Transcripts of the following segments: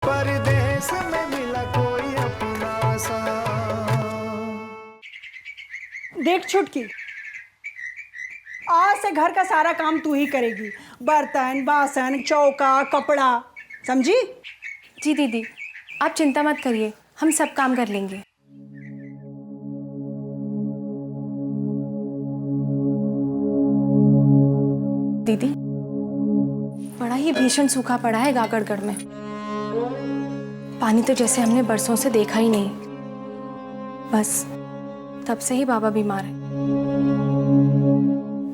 परदेश में मिला कोई अपना सा। देख छुटकी, आज से घर का सारा काम तू ही करेगी, बर्तन बासन चौका कपड़ा, समझी? जी दीदी, आप चिंता मत करिए, हम सब काम कर लेंगे। दीदी, बड़ा ही भीषण सूखा पड़ा है गागड़गढ़ में। पानी तो जैसे हमने बरसों से देखा ही नहीं। बस तब से ही बाबा बीमार है।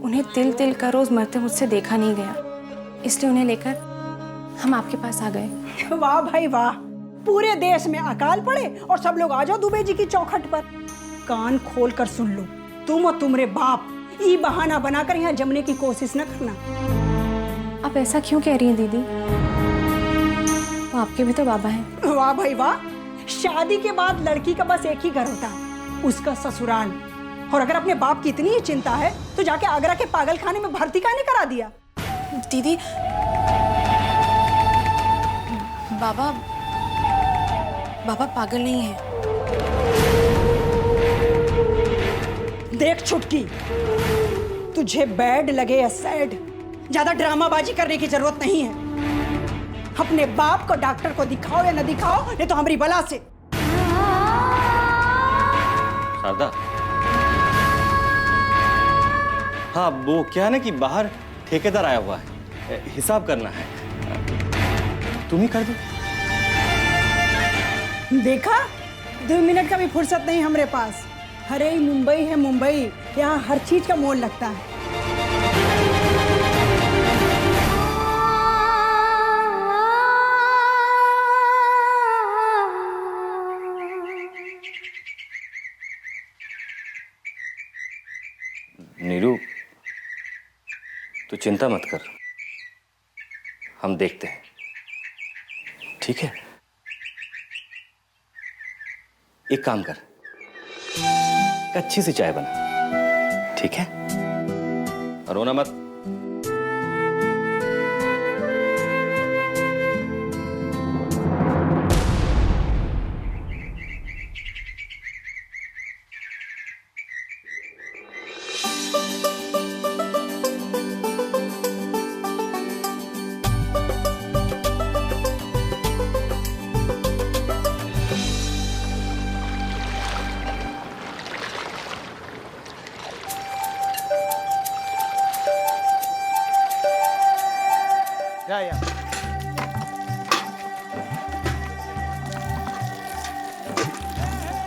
उन्हें तिल तिल का रोज मरते मुझसे देखा नहीं गया, इसलिए उन्हें लेकर हम आपके पास आ गए। वाह भाई वाह, पूरे देश में अकाल पड़े और सब लोग आ जाओ दुबे जी की चौखट पर। कान खोल कर सुन लो, तुम और तुम्हारे बाप ये बहाना बनाकर यहाँ जमने की कोशिश न करना। आप ऐसा क्यों कह रही हैं दीदी? वो आपके भी तो बाबा हैं। वाह भाई वाह, शादी के बाद लड़की का बस एक ही घर होता है, उसका ससुराल। और अगर अपने बाप की इतनी ही चिंता है तो जाके आगरा के पागल खाने में भर्ती काहे नहीं करा दिया? दीदी, बाबा पागल नहीं है। देख छुटकी, तुझे बैड लगे या सैड, ज्यादा ड्रामाबाजी करने की जरूरत नहीं है। अपने बाप को डॉक्टर को दिखाओ या न दिखाओ, नहीं तो हमारी बला से। शारदा, हाँ वो क्या है ना कि बाहर ठेकेदार आया हुआ है, हिसाब करना है, तुम ही कर दो। देखा, 2 मिनट का भी फुर्सत नहीं हमारे पास। अरे मुंबई है मुंबई, यहाँ हर चीज का मोल लगता है। नीरू, तू चिंता मत कर, हम देखते हैं, ठीक है? एक काम कर, अच्छी सी चाय बना, ठीक है? रोना मत।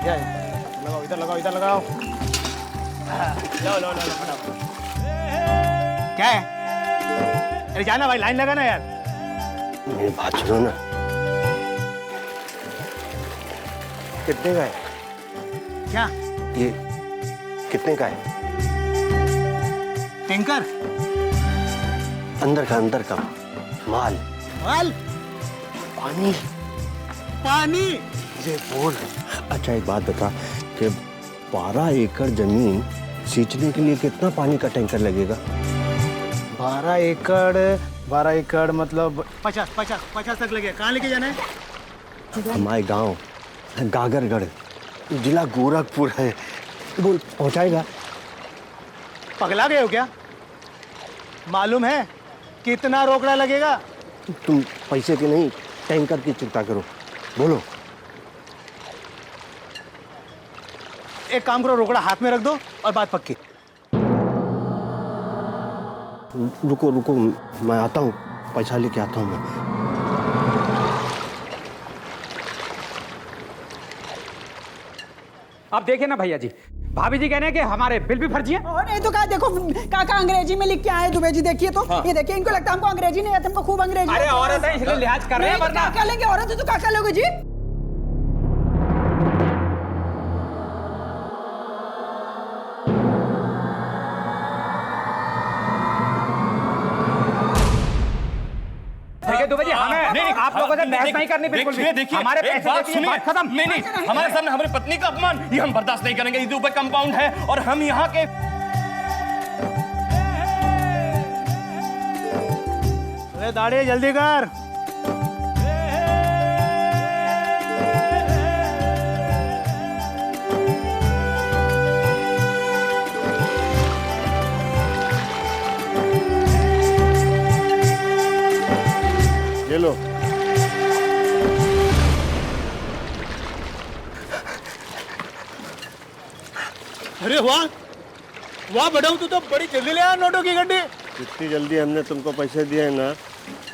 या लगाओ, इधर लगाओ, इधर लगाओ। लो लो लो लो, फटाफट। क्या है? अरे जाना भाई, लाइन लगाना यार। मेरी बात सुनो ना। कितने का है? क्या ये कितने का है? टैंकर? अंदर का माल। माल? पानी। पानी? ये बोल। अच्छा एक बात बता कि 12 एकड़ जमीन सींचने के लिए कितना पानी का टैंकर लगेगा? 12 एकड़ मतलब 50 तक लगेगा। कहाँ लेके जाना है? हमारे गांव गागरगढ़, जिला गोरखपुर है। बोल, पहुंचाएगा? पगला गए हो क्या? मालूम है कितना रोकड़ा लगेगा? तुम पैसे की नहीं, टैंकर की चिंता करो। बोलो। एक काम करो, रोकड़ा हाथ में रख दो और बात पक्की। रुको, मैं आता हूँ, पैसा लेके आता हूँ मैं। आप देखिए ना भैया जी, भाभी जी कह रहे हैं कि हमारे बिल भी फर्जी हैं। और नहीं तो क्या, देखो काका अंग्रेजी में लिख के आए दुबे जी, देखिए तो। हाँ। ये देखिए, इनको लगता है हमको अंग्रेजी नहीं आती, हमको खूब अंग्रेजी। अरे औरत है इसलिए लिहाज कर रहे हैं, वरना काका लेंगे, औरत है तो काका लोगे जी। दुबे जी, हमें आप लोगों से बहस नहीं करनी बिल्कुल भी। देखिए, हमारे एक पैसे बात देखिए, सुनिए। बात खत्म। नहीं, हमारे सामने हमारी पत्नी का अपमान ये हम बर्दाश्त नहीं करेंगे। इधर ऊपर कंपाउंड है और हम यहाँ के। अरे दाढ़ी जल्दी कर। अरे वाह वाह बढ़ाऊ, तू तो बड़ी जल्दी ले आया नोटों की गड्डी। जितनी जल्दी हमने तुमको पैसे दिए हैं ना,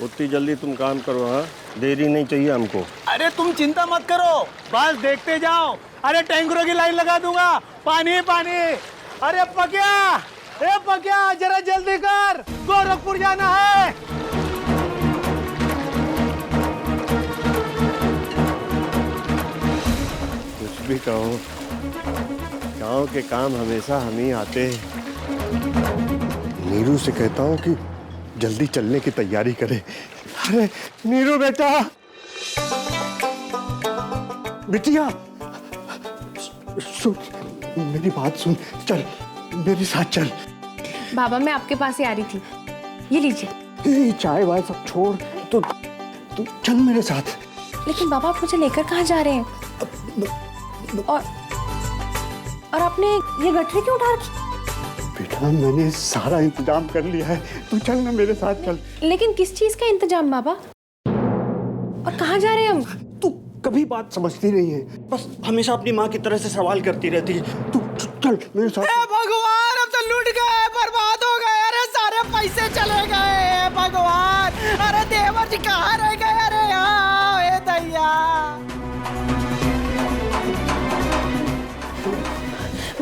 उतनी जल्दी तुम काम करो। हाँ, देरी नहीं चाहिए हमको। अरे तुम चिंता मत करो, बस देखते जाओ। अरे टैंकरों की लाइन लगा दूंगा, पानी पानी। अरे पकिया, ए पकिया जरा जल्दी कर, गोरखपुर जाना है। कुछ भी कहो, गांव के काम हमेशा हम ही आते हैं। नीरू से कहता हूँ कि जल्दी चलने की तैयारी करे। अरे नीरू बेटा, बिटिया सुन, मेरी बात सुन, चल मेरे साथ चल। बाबा मैं आपके पास ही आ रही थी, ये लीजिए। ये चाय वाय सब छोड़, तू चल मेरे साथ। लेकिन बाबा आप मुझे लेकर कहाँ जा रहे हैं? और आपने ये गठरी क्यों उठा रखी? बेटा मैंने सारा इंतजाम कर लिया है, तू चल ना मेरे साथ चल। लेकिन किस चीज का इंतजाम बाबा? और कहाँ जा रहे हैं हम? तू कभी बात समझती नहीं है, बस हमेशा अपनी माँ की तरह से सवाल करती रहती है। तू चल मेरे साथ। भगवान अब तो लूट गए, बर्बाद हो गए। अरे सारे पैसे चले गए भगवान। अरे देवर जी कहाँ रह गए? अरे यहाँ दैया।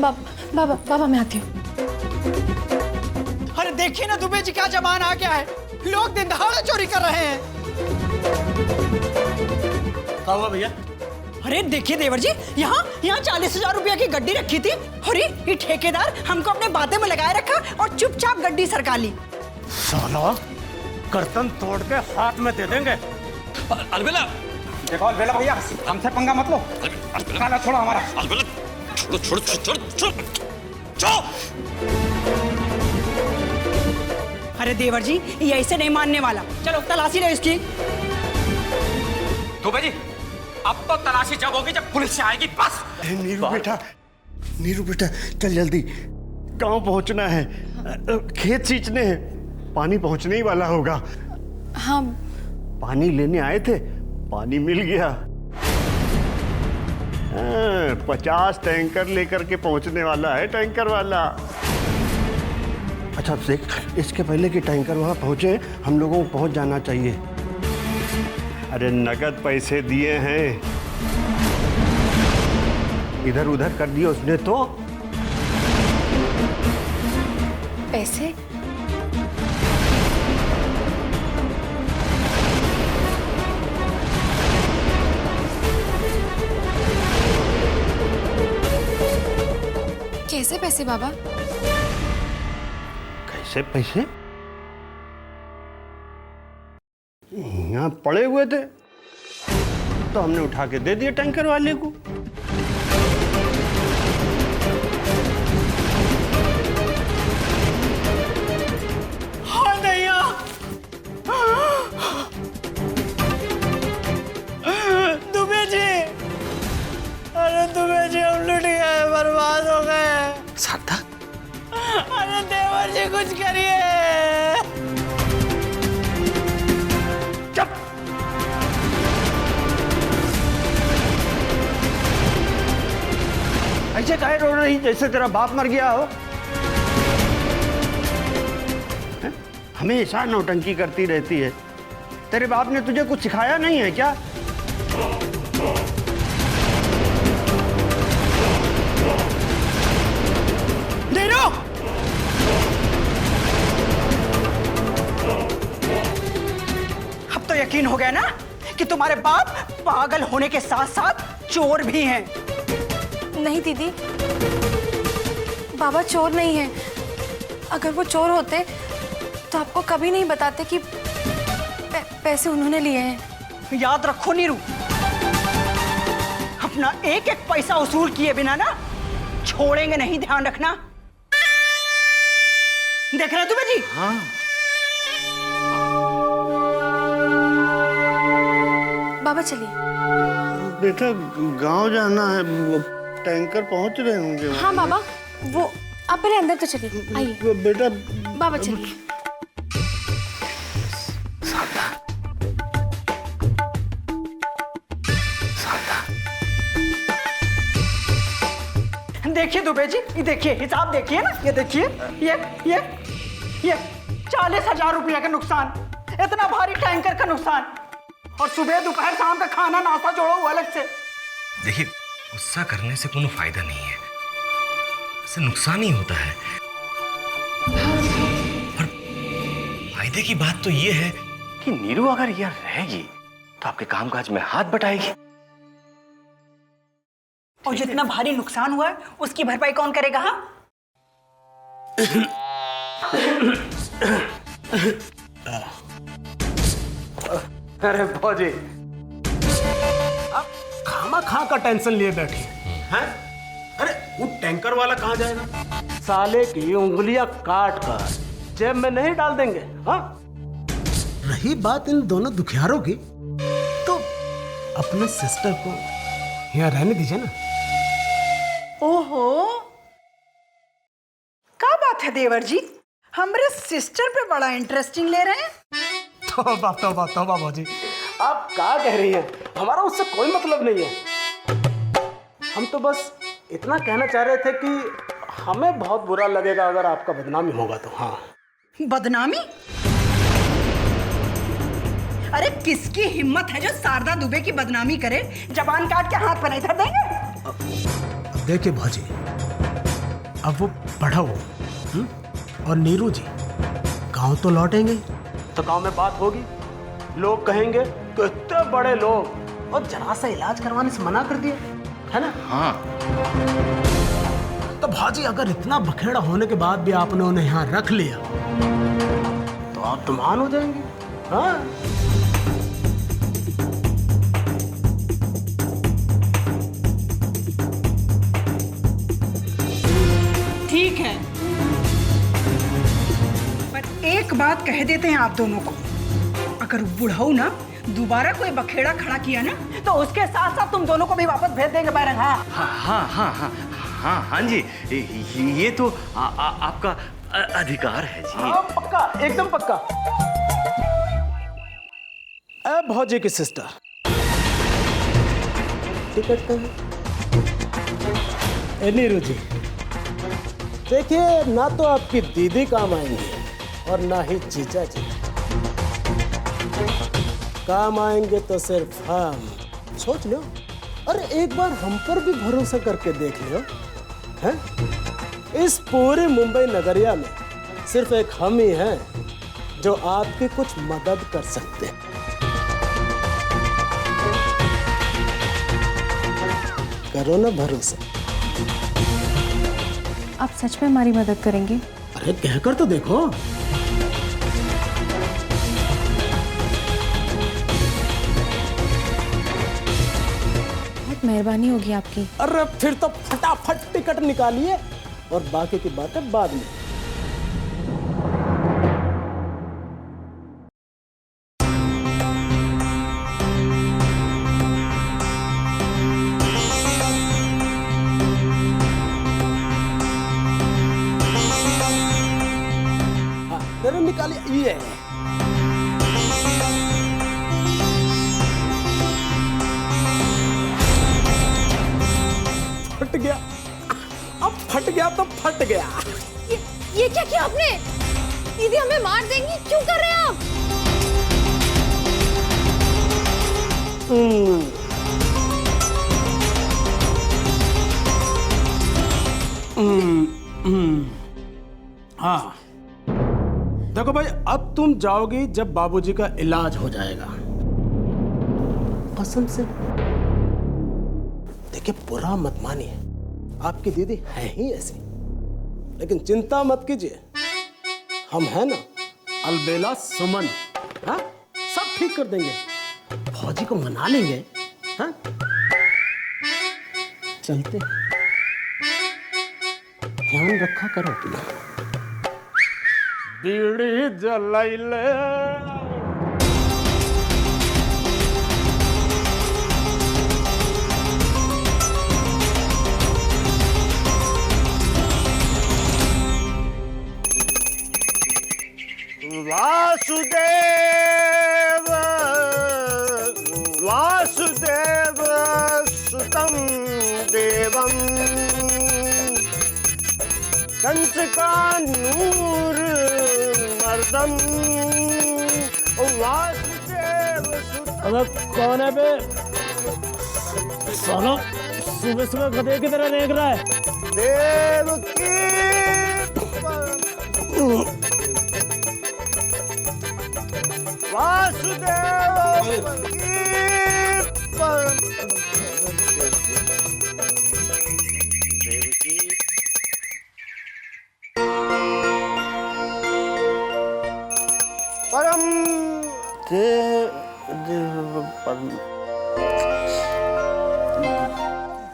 बाबा मैं आती हूँ। अरे देखिए ना दुबे जी, क्या जमाना आ गया है। लोग दिन दहाड़े चोरी कर रहे हैं। क्या हुआ भैया? अरे देखिए देवर जी, यहाँ 40,000 रुपया की गड्डी रखी थी। अरे ये ठेकेदार हमको अपने बातें में लगाए रखा और चुपचाप गड्डी सरका ली। साला कर्तन तोड़ के हाथ में दे देंगे। अलबेला देखो, अलबेला भैया हमसे पंगा मत लो। अलबेला छोड़ो हमारा। अलबेला छोड़ो छोड़ो छोड़ो छोड़ो छोड़ो। अरे देवर जी, ये ऐसे नहीं मानने वाला। चलो तलाशी ले इसकी। दुबे जी अब तो तलाशी जब होगी जब पुलिस से आएगी बस। नीरू बेटा चल जल्दी, गांव पहुंचना है। खेत सींचने हैं, पानी पहुंचने ही वाला होगा। हाँ पानी लेने आए थे, पानी मिल गया। 50 टैंकर लेकर के पहुंचने वाला है टैंकर वाला। अच्छा देख, इसके पहले कि टैंकर वहां पहुंचे, हम लोगों को पहुंच जाना चाहिए। अरे नगद पैसे दिए हैं, इधर उधर कर दिए उसने तो। पैसे? कैसे पैसे बाबा? कैसे पैसे? यहाँ पड़े हुए थे तो हमने उठा के दे दिए टैंकर वाले को। हाँ दैया, दुबे जी, अरे दुबे जी हम लुट गए, बर्बाद हो गए। सादा, अरे देवर जी कुछ करिए। ऐसे काहे रो रही जैसे तेरा बाप मर गया हो? हैं? हमेशा नौटंकी करती रहती है। तेरे बाप ने तुझे कुछ सिखाया नहीं है क्या? देरो, अब तो यकीन हो गया ना कि तुम्हारे बाप पागल होने के साथ साथ चोर भी हैं। नहीं दीदी, बाबा चोर नहीं है। अगर वो चोर होते तो आपको कभी नहीं बताते कि पैसे उन्होंने लिए हैं। याद रखो नीरू, अपना एक एक पैसा वसूल किए बिना ना छोड़ेंगे नहीं, ध्यान रखना। देख रहे तुम्हें जी? हाँ। बाबा चलिए। बेटा गांव जाना है, टैंकर पहुंच रहे होंगे। हाँ बाबा, वो आप पहले अंदर तो चलिए, आइए। बेटा बाबा चलिए। देखिए दुबे जी, ये देखिए हिसाब देखिए ना, ये देखिए, ये 40,000 रुपया का नुकसान, इतना भारी टैंकर का नुकसान, और सुबह दोपहर शाम का खाना नाश्ता जोड़ो हुआ अलग से। देखिए, गुस्सा करने से कोनो फायदा नहीं है, इससे नुकसान ही होता है। और फायदे की बात तो ये है कि नीरू अगर यहाँ रहेगी तो आपके कामकाज में हाथ बटाएगी। और जितना भारी नुकसान हुआ है उसकी भरपाई कौन करेगा? हाँ, अरे भौजी, अब खामा खा का टेंशन लिए बैठे हैं। अरे वो टैंकर वाला कहाँ जाएगा? साले की उंगलियां काट कर जेब में नहीं डाल देंगे। हाँ, रही बात इन दोनों दुखियारों की, तो अपने सिस्टर को यहाँ रहने दीजिए ना। ओहो, क्या बात है देवर जी, हमरे सिस्टर पे बड़ा इंटरेस्टिंग ले रहे हैं। तौबा तौबा तौबा भौजी, आप क्या कह रही हैं? हमारा उससे कोई मतलब नहीं है। हम तो बस इतना कहना चाह रहे थे कि हमें बहुत बुरा लगेगा अगर आपका बदनामी होगा तो। हाँ, बदनामी? अरे किसकी हिम्मत है जो शारदा दुबे की बदनामी करे? जबान काट के हाथ पर नहीं धर देंगे। देखिए भौजी, अब वो बड़ा हो और नीरू जी गांव तो लौटेंगे, तो गांव में बात होगी, लोग कहेंगे कि इतने बड़े लोग और जरा सा इलाज करवाने से मना कर दिए, है ना? हाँ, तो भौजी अगर इतना बखेड़ा होने के बाद भी आपने उन्हें यहाँ रख लिया तो आप तो मान हो जाएंगे। हाँ, ठीक है, पर एक बात कह देते हैं आप दोनों को, अगर बुढ़ऊ ना दोबारा कोई बखेड़ा खड़ा किया ना तो उसके साथ साथ तुम दोनों को भी वापस भेज देंगे बैरंग। हाँ हाँ हाँ हाँ हाँ हाँ हाँ जी, ये तो आपका अधिकार है जी। हाँ, पक्का, एकदम पक्का। अब भौजी की सिस्टर टिकट का है। नीरू जी, देखिए, ना तो आपकी दीदी काम आएंगे और ना ही जीजा जी काम आएंगे, तो सिर्फ हम। सोच लो, अरे एक बार हम पर भी भरोसा करके देख लो। हैं? इस पूरे मुंबई नगरिया में सिर्फ एक हम ही हैं जो आपकी कुछ मदद कर सकते हैं। करो ना भरोसा। आप सच में हमारी मदद करेंगे? अरे कहकर तो देखो। बहुत मेहरबानी होगी आपकी। अरे फिर तो फटाफट टिकट निकालिए और बाकी की बातें बाद में। हाँ, जरूर निकालिए। ये फट गया, अब फट गया तो फट गया। ये क्या किया आपने? दीदी हमें मार देंगी, क्यों कर रहे हैं आप? हाँ, देखो भाई, अब तुम जाओगी जब बाबूजी का इलाज हो जाएगा। पसंद से देखिए, बुरा मत मानिए, आपकी दीदी है ही ऐसी, लेकिन चिंता मत कीजिए, हम हैं ना, अलबेला सुमन। हाँ, सब ठीक कर देंगे, फौजी को मना लेंगे। हाँ, चलते, ध्यान रखा करो अपना। बीड़ी जलाइले वासुदेव वासुदेव सुतं देवं कंस का नूर मर्दम वासुदेव अबे कौन है बे? साला सुबह सुबह गधे की तरह देख रहा है। देव की वासुदेव की परम परम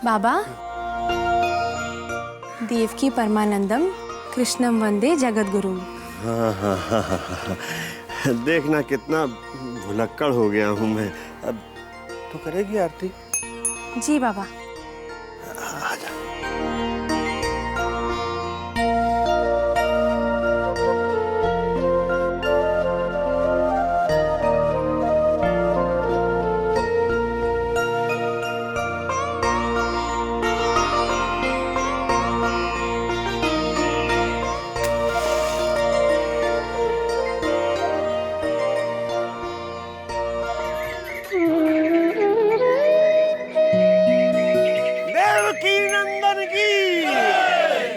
बाबा, देवकी परमानंदम कृष्णम वंदे जगत गुरु। देखना कितना भुलक्कड़ हो गया हूँ मैं। अब तो करेगी आरती? जी बाबा। देवकी नंदन की,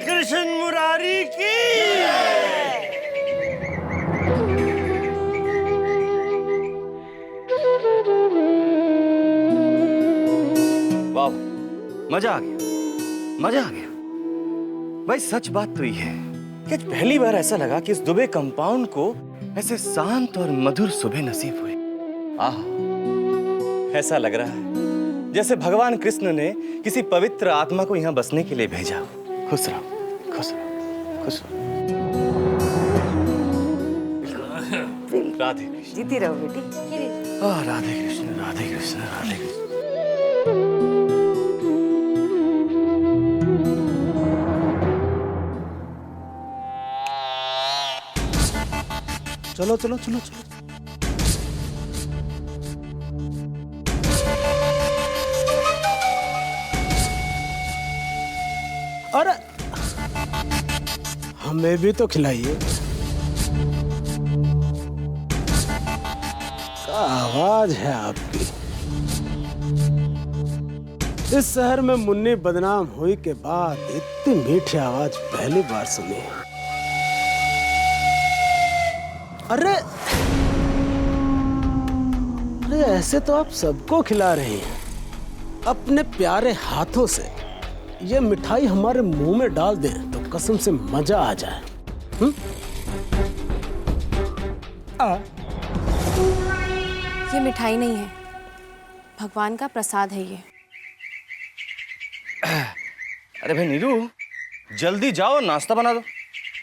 कृष्ण मुरारी की। वाह, मजा आ गया, मजा आ गया। भाई सच बात तो ये है कि आज पहली बार ऐसा लगा कि इस दुबे कंपाउंड को ऐसे शांत और मधुर सुबह नसीब हुई। आह, ऐसा लग रहा है जैसे भगवान कृष्ण ने किसी पवित्र आत्मा को यहाँ बसने के लिए भेजा। खुश रहो, खुश रहो, खुश रहो। राधे कृष्ण। जीती रहो बेटी। राधे कृष्ण, राधे कृष्ण, राधे कृष्ण। चलो चलो चलो चलो। अरे हमें भी तो खिलाइए। क्या आवाज है आपकी। इस शहर में मुन्नी बदनाम हुई के बाद इतनी मीठी आवाज पहली बार सुनी। अरे अरे ऐसे तो आप सबको खिला रही हैं। अपने प्यारे हाथों से ये मिठाई हमारे मुंह में डाल दें तो कसम से मजा आ जाए। ये मिठाई नहीं है, भगवान का प्रसाद है ये। अरे भाई नीरू, जल्दी जाओ, नाश्ता बना दो।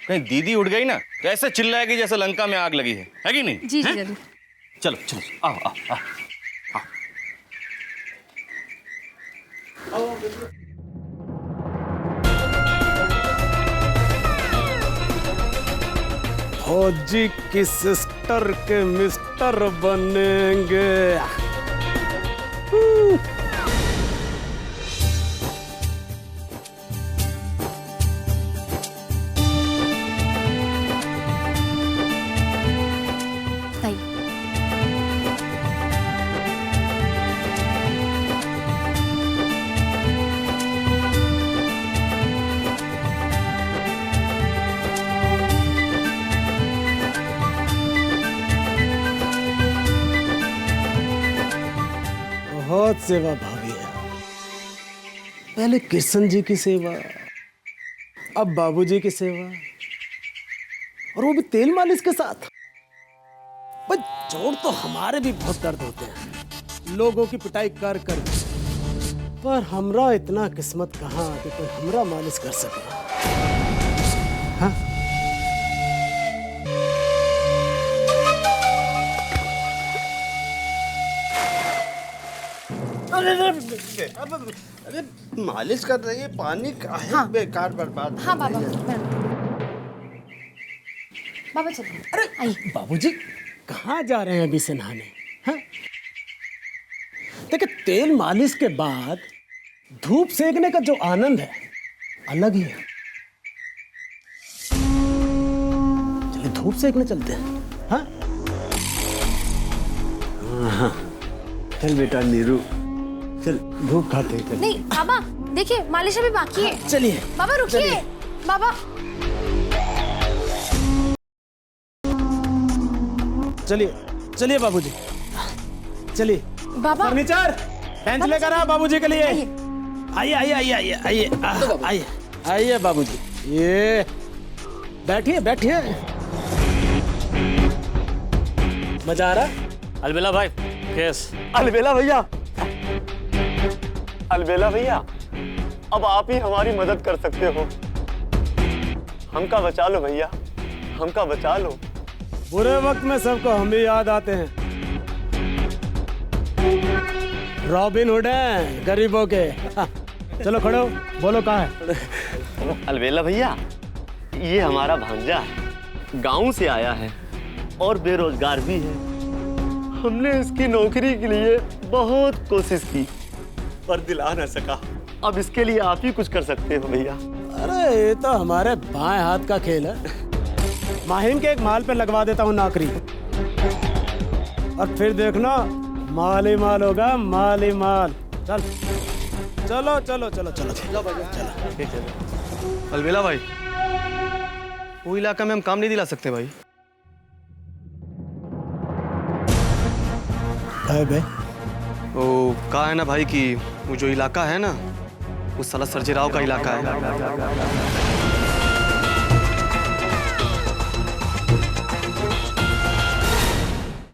कहीं दीदी उठ गई ना तो ऐसे चिल्लाएगी जैसे लंका में आग लगी है कि नहीं? जी जी जरूर। चलो चलो, आओ आओ आओ। फौजी की सिस्टर के मिस्टर बनेंगे। बहुत सेवा भावी है। पहले कृष्ण जी की सेवा, अब बाबूजी की सेवा, और वो भी तेल मालिश के साथ। पर जोड़ तो हमारे भी बहुत दर्द होते हैं लोगों की पिटाई कर कर। पर हमरा इतना किस्मत कहाँ कि कोई हमरा मालिश कर सके। हाँ? अरे मालिश कर रही है, पानी का है। हाँ। बेकार बर्बाद। हाँ बाबा, बाबा चलो। अरे आइए। बाबूजी कहाँ जा रहे हैं अभी से नहाने? हाँ? देखिए, तेल मालिश के बाद धूप सेकने का जो आनंद है अलग ही है। धूप सेकने चलते हैं। हाँ हाँ, चल बेटा नीरू, चल धूप खाते हैं। नहीं बाबा, देखिए मालिश अभी बाकी है। चलिए बाबा रुकिए। बाबा चलिए चलिए बाबूजी, चलिए। बाबा फर्नीचर बेंच लेकर आ बाबूजी के लिए। आइए आइए आइए आइए आइए आइए आइए बाबूजी, ये बैठिए बैठिए। मजा आ रहा? अलबेला भाई केस। अलबेला भैया, अलबेला भैया, अब आप ही हमारी मदद कर सकते हो। हमका बचा लो भैया, हमका बचा लो। बुरे वक्त में सबको हम भी याद आते हैं। रॉबिन हुड हैं गरीबों के। चलो खड़ो, बोलो कहाँ है? अलबेला भैया, ये हमारा भांजा है, गांव से आया है और बेरोजगार भी है। हमने इसकी नौकरी के लिए बहुत कोशिश की पर दिला न सका। अब इसके लिए आप ही कुछ कर सकते हो भैया। अरे ये तो हमारे बाएं हाथ का खेल है। माहिम के एक माल पे लगवा देता हूँ नौकरी, और फिर देखना माल ही माल होगा, माल ही माल। चल चलो चलो चलो चलो चलो। अलबेला भाई, वो इलाका में हम काम नहीं दिला सकते भाई। बे वो कहा है ना भाई कि वो जो इलाका है ना, वो साला सर्जेराव का इलाका है।